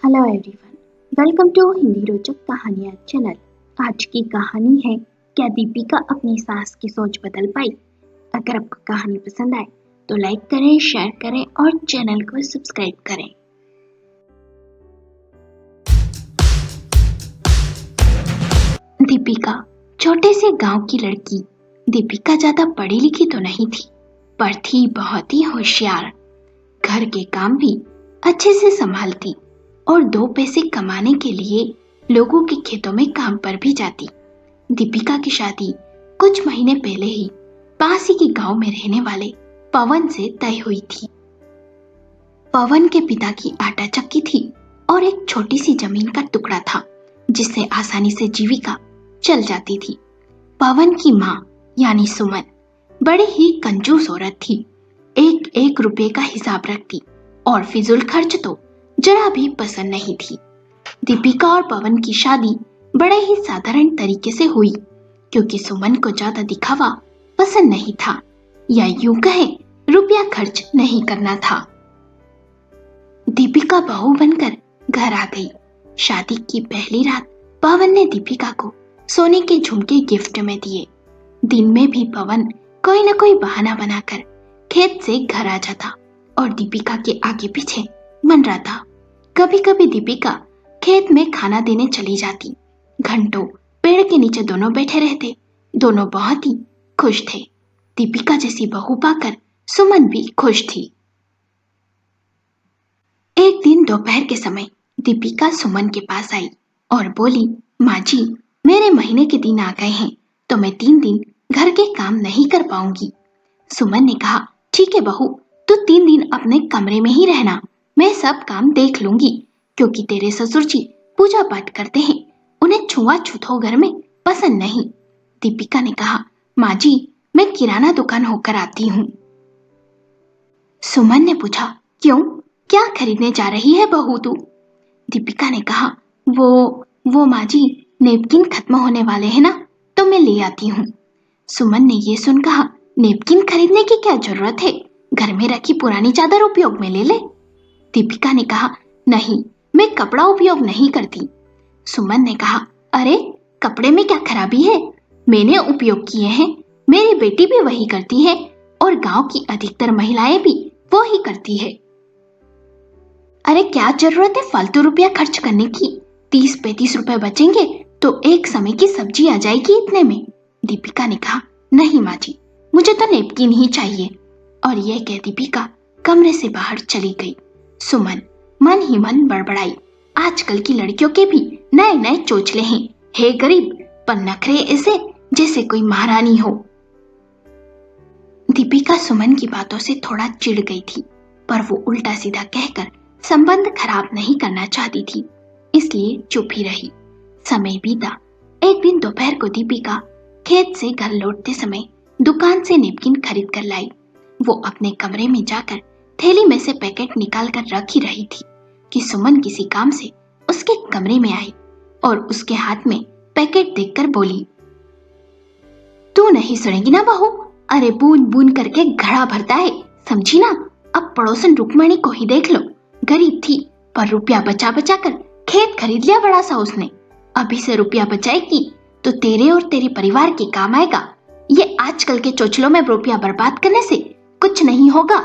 Hello everyone, welcome to Hindi Rochak Kahaniyan channel. आज की कहानी है क्या दीपिका अपनी सास की सोच बदल पाई। अगर आपको कहानी पसंद आए तो लाइक करें, शेयर करें और चैनल को सब्सक्राइब करें। दीपिका छोटे से गांव की लड़की। दीपिका ज्यादा पढ़ी लिखी तो नहीं थी, पर थी बहुत ही होशियार। घर के काम भी अच्छे से संभालती और 2 पैसे कमाने के लिए लोगों के खेतों में काम पर भी जाती। दीपिका की शादी कुछ महीने पहले ही पास ही के गांव में रहने वाले पवन से तय हुई थी। पवन के पिता की आटा चक्की थी और एक छोटी सी जमीन का टुकड़ा था जिससे आसानी से जीविका चल जाती थी। पवन की माँ यानी सुमन बड़ी ही कंजूस औरत थी। एक एक रुपए का हिसाब रखती और फिजूल खर्च तो जरा भी पसंद नहीं थी। दीपिका और पवन की शादी बड़े ही साधारण तरीके से हुई क्योंकि सुमन को ज्यादा दिखावा पसंद नहीं था, या यूं कहे रुपया खर्च नहीं करना था। दीपिका बहू बनकर घर आ गई। शादी की पहली रात पवन ने दीपिका को सोने के झुमके गिफ्ट में दिए। दिन में भी पवन कोई न कोई बहाना बनाकर खेत से घर आ जाता और दीपिका के आगे पीछे मंडराता। कभी कभी दीपिका खेत में खाना देने चली जाती। घंटों पेड़ के नीचे दोनों बैठे रहते। दोनों बहुत ही खुश थे। दीपिका जैसी बहू पाकर सुमन भी खुश थी। एक दिन दोपहर के समय दीपिका सुमन के पास आई और बोली, माँ जी, मेरे महीने के दिन आ गए हैं तो मैं 3 दिन घर के काम नहीं कर पाऊंगी। सुमन ने कहा, ठीक है बहू, तू 3 दिन अपने कमरे में ही रहना, मैं सब काम देख लूंगी क्योंकि तेरे ससुर जी पूजा पाठ करते हैं, उन्हें छुआछूत हो घर में पसंद नहीं। दीपिका ने कहा, माँ जी, मैं किराना दुकान होकर आती हूँ। सुमन ने पूछा, क्यों, क्या खरीदने जा रही है बहू तू? दीपिका ने कहा, वो माँ जी, नेपकिन खत्म होने वाले हैं ना, तो मैं ले आती हूँ। सुमन ने ये सुन कहा, नेपकिन खरीदने की क्या जरूरत है, घर में रखी पुरानी चादर उपयोग में ले ले। दीपिका ने कहा, नहीं, मैं कपड़ा उपयोग नहीं करती। सुमन ने कहा, अरे कपड़े में क्या खराबी है, मैंने उपयोग किए हैं, मेरी बेटी भी वही करती है और गांव की अधिकतर महिलाएं भी वो ही करती है। अरे क्या जरूरत है फालतू रुपया खर्च करने की, 30-35 रुपए बचेंगे तो एक समय की सब्जी आ जाएगी इतने में। दीपिका ने कहा, नहीं माँ जी, मुझे तो नेपकिन ही चाहिए। और यह कह दीपिका कमरे से बाहर चली गई। सुमन मन ही मन बड़बड़ाई, आजकल की लड़कियों के भी नए नए चोचले हैं, हे गरीब, पर नखरे ऐसे जैसे कोई महारानी हो। दीपिका सुमन की बातों से थोड़ा चिढ़ गई थी, पर वो उल्टा सीधा कहकर संबंध खराब नहीं करना चाहती थी, इसलिए चुप ही रही। समय बीता। एक दिन दोपहर को दीपिका खेत से घर लौटते समय दुकान से नेपकिन खरीद कर लाई। वो अपने कमरे में जाकर थैली में से पैकेट निकाल कर रख ही रही थी कि सुमन किसी काम से उसके कमरे में आई और उसके हाथ में पैकेट देखकर बोली, तू नहीं सुनेगी ना बहू, अरे बूंद बूंद करके घड़ा भरता है, समझी ना। अब पड़ोसन रुक्मणी को ही देख लो, गरीब थी पर रुपया बचा बचा कर खेत खरीद लिया बड़ा सा उसने। अभी से रुपया बचाएगी तो तेरे और तेरे परिवार के काम आएगा। ये आजकल के चोचलों में रुपया बर्बाद करने से कुछ नहीं होगा।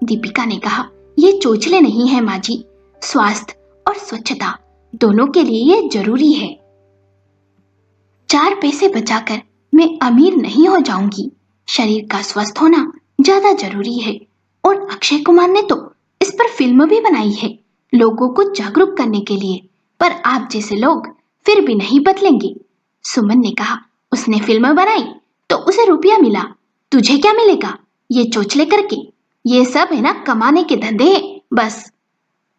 दीपिका ने कहा, ये चोचले नहीं है माँ जी, स्वास्थ्य और स्वच्छता दोनों के लिए ये जरूरी है। 4 पैसे बचाकर मैं अमीर नहीं हो जाऊंगी, शरीर का स्वस्थ होना ज्यादा जरूरी है। और अक्षय कुमार ने तो इस पर फिल्म भी बनाई है लोगों को जागरूक करने के लिए, पर आप जैसे लोग फिर भी नहीं बदलेंगे। सुमन ने कहा, उसने फिल्म बनाई तो उसे रुपया मिला, तुझे क्या मिलेगा ये चोचले करके, ये सब है ना कमाने के धंधे हैं बस।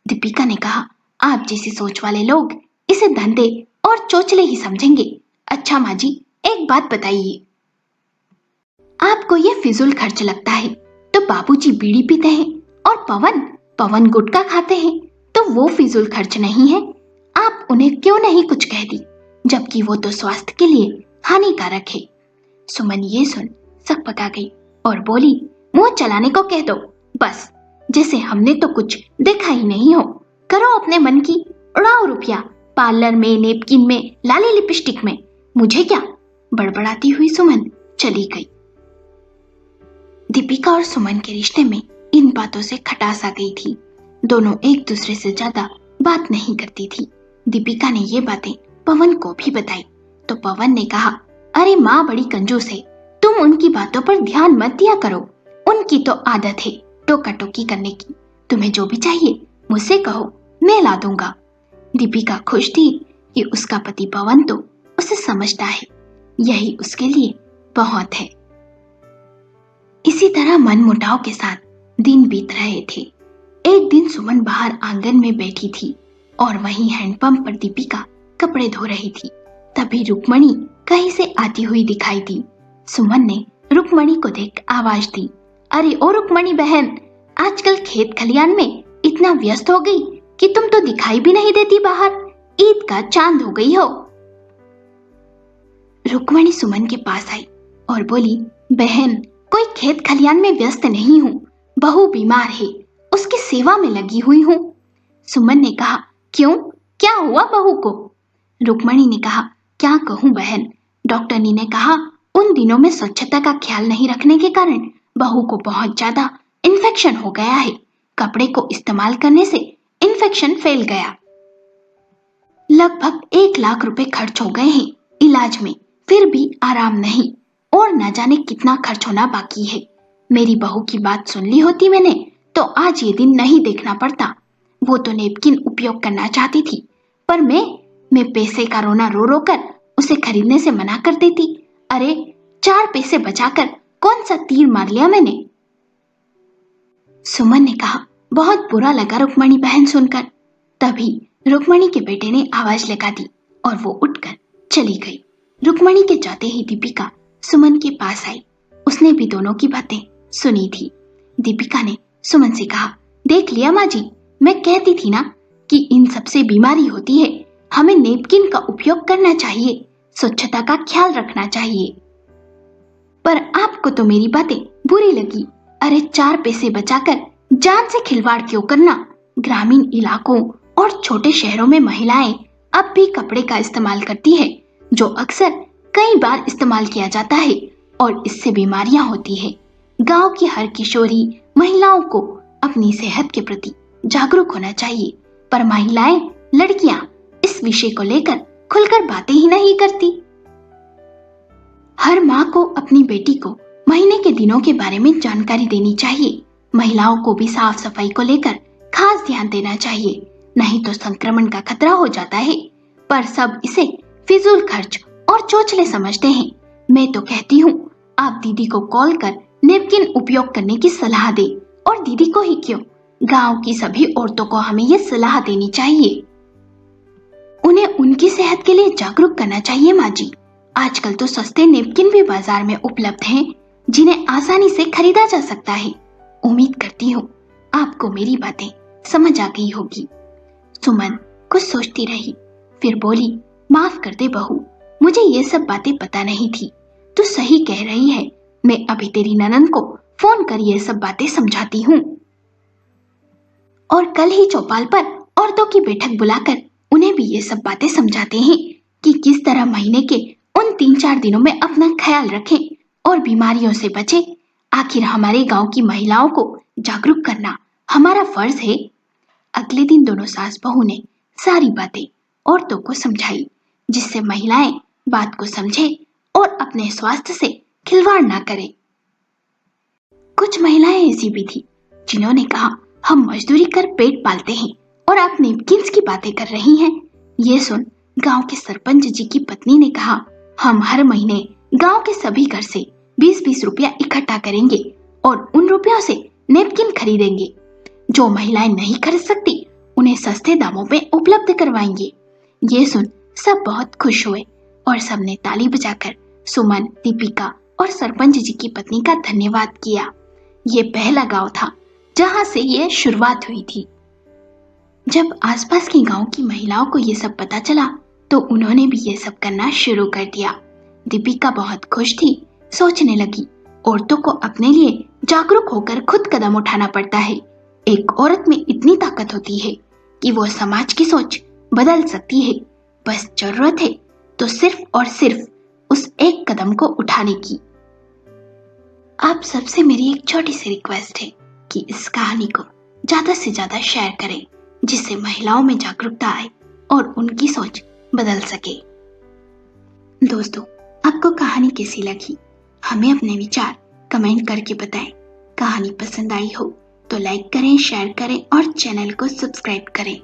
दीपिका ने कहा, आप जैसी सोच वाले लोग इसे धंधे और चोचले ही समझेंगे। अच्छा माँ जी, एक बात बताइए, आपको ये फिजूल खर्च लगता है तो बाबूजी बीड़ी पीते हैं और पवन गुटखा खाते हैं, तो वो फिजूल खर्च नहीं है? आप उन्हें क्यों नहीं कुछ कह दी, जबकि वो तो स्वास्थ्य के लिए हानिकारक है। सुमन ये सुन सक पका गई और बोली, मुंह चलाने को कह दो बस, जैसे हमने तो कुछ देखा ही नहीं हो, करो अपने मन की उड़ाओ रुपया, पार्लर में, नेपकिन में, लाली लिपस्टिक में, मुझे क्या। बड़बड़ाती हुई सुमन चली गई। दीपिका और सुमन के रिश्ते में इन बातों से खटास आ गई थी। दोनों एक दूसरे से ज्यादा बात नहीं करती थी। दीपिका ने ये बातें पवन को भी बताई तो पवन ने कहा, अरे माँ बड़ी कंजूस है, तुम उनकी बातों पर ध्यान मत दिया करो। उनकी तो आदत है टोका टोकी करने की। तुम्हें जो भी चाहिए मुझसे कहो, मैं ला दूंगा। दीपिका खुश थी कि उसका पति पवन तो उसे समझता है, यही उसके लिए बहुत है। इसी तरह मनमुटाव के साथ दिन बीत रहे थे। एक दिन सुमन बाहर आंगन में बैठी थी और वहीं हैंडपंप पर दीपिका कपड़े धो रही थी। तभी रुक्मणी कहीं से आती हुई दिखाई दी। सुमन ने रुक्मणी को देख आवाज दी, अरे ओ रुक्मणी बहन, आजकल खेत खलियान में इतना व्यस्त हो गई कि तुम तो दिखाई भी नहीं देती बाहर। ईद का चांद हो गई हो। रुक्मणी सुमन के पास आई और बोली, बहन कोई खेत खलियान में व्यस्त नहीं हूँ, बहू बीमार है, उसकी सेवा में लगी हुई हूँ। सुमन ने कहा, क्यों, क्या हुआ बहू को? रुक्मणी ने कहा, क्या कहूँ बहन, डॉक्टरनी ने कहा उन दिनों में स्वच्छता का ख्याल नहीं रखने के कारण बहू को बहुत ज्यादा इन्फेक्शन हो गया है। कपड़े को इस्तेमाल करने से इन्फेक्शन फैल गया। लगभग 1 लाख रुपए खर्च हो गए हैं इलाज में, फिर भी आराम नहीं और न जाने कितना खर्च होना बाकी है। मेरी बहू की बात सुन ली होती मैंने तो आज ये दिन नहीं देखना पड़ता। वो तो नेपकिन उपयोग करना चाहती थी, पर मैं पैसे का रोना रो रो कर उसे खरीदने से मना कर देती। अरे 4 पैसे बचाकर कौन सा तीर मार लिया मैंने। सुमन ने कहा, बहुत बुरा लगा रुक्मणी बहन सुनकर। तभी रुक्मणी के बेटे ने आवाज लगा दी और वो उठकर चली गई। रुक्मणी के जाते ही दीपिका सुमन के पास आई। उसने भी दोनों की बातें सुनी थी। दीपिका ने सुमन से कहा, देख लिया माँ जी, मैं कहती थी ना कि इन सबसे बीमारी होती है। हमें नेपकिन का उपयोग करना चाहिए, स्वच्छता का ख्याल रखना चाहिए। पर आपको तो मेरी बातें बुरी लगी। अरे 4 पैसे बचाकर जान से खिलवाड़ क्यों करना। ग्रामीण इलाकों और छोटे शहरों में महिलाएं अब भी कपड़े का इस्तेमाल करती है, जो अक्सर कई बार इस्तेमाल किया जाता है और इससे बीमारियां होती है। गांव की हर किशोरी महिलाओं को अपनी सेहत के प्रति जागरूक होना चाहिए, पर महिलाएं, लड़कियां इस विषय को लेकर खुलकर बातें ही नहीं करती। हर माँ को अपनी बेटी को महीने के दिनों के बारे में जानकारी देनी चाहिए। महिलाओं को भी साफ सफाई को लेकर खास ध्यान देना चाहिए, नहीं तो संक्रमण का खतरा हो जाता है। पर सब इसे फिजूल खर्च और चोचले समझते हैं। मैं तो कहती हूँ आप दीदी को कॉल कर नेपकिन उपयोग करने की सलाह दे, और दीदी को ही क्यों, गांव की सभी औरतों को हमें ये सलाह देनी चाहिए। उन्हें उनकी सेहत के लिए जागरूक करना चाहिए माँ जी। आजकल तो सस्ते नेपकिन भी बाजार में उपलब्ध हैं, जिन्हें आसानी से खरीदा जा सकता है। उम्मीद करती हूँ आपको मेरी बातें समझ आ गई होगी। सुमन कुछ सोचती रही, फिर बोली, माफ कर दे बहू, मुझे ये सब बातें पता नहीं थी। तू सही कह रही है, मैं अभी तेरी ननद को फोन कर ये सब बातें समझाती हूँ और कल ही चौपाल पर औरतों की बैठक बुलाकर उन्हें भी ये सब बातें समझाते हैं कि किस तरह महीने के उन 3-4 दिनों में अपना ख्याल रखें और बीमारियों से बचें। आखिर हमारे गांव की महिलाओं को जागरूक करना हमारा फर्ज है। अगले दिन दोनों सास बहू ने सारी बातें औरतों को समझाई, जिससे महिलाएं बात को समझे और अपने स्वास्थ्य से खिलवाड़ ना करें। कुछ महिलाएं ऐसी भी थी जिन्होंने कहा, हम मजदूरी कर पेट पालते हैं और आप नेपकिन्स की बातें कर रही हैं। ये सुन गांव के सरपंच जी की पत्नी ने कहा, हम हर महीने गांव के सभी घर से 20-20 रुपया इकट्ठा करेंगे और उन रुपयों से नेपकिन खरीदेंगे। जो महिलाएं नहीं खरीद सकती उन्हें सस्ते दामों में उपलब्ध करवाएंगे। ये सुन सब बहुत खुश हुए और सबने ताली बजाकर सुमन, दीपिका और सरपंच जी की पत्नी का धन्यवाद किया। ये पहला गांव था जहां से ये शुरुआत हुई थी। जब आसपास के गांव की महिलाओं को ये सब पता चला तो उन्होंने भी ये सब करना शुरू कर दिया। दीपिका बहुत खुश थी, सोचने लगी, औरतों को अपने लिए जागरूक होकर खुद कदम उठाना पड़ता है। एक औरत में इतनी ताकत होती है कि वो समाज की सोच बदल सकती है। बस जरूरत है तो सिर्फ और सिर्फ उस एक कदम को उठाने की। आप सबसे मेरी एक छोटी सी रिक्वेस्ट है कि इस कहानी को ज्यादा से ज्यादा शेयर करें, जिससे महिलाओं में जागरूकता आए और उनकी सोच बदल सके। दोस्तों, आपको कहानी कैसी लगी हमें अपने विचार कमेंट करके बताएं। कहानी पसंद आई हो तो लाइक करें, शेयर करें और चैनल को सब्सक्राइब करें।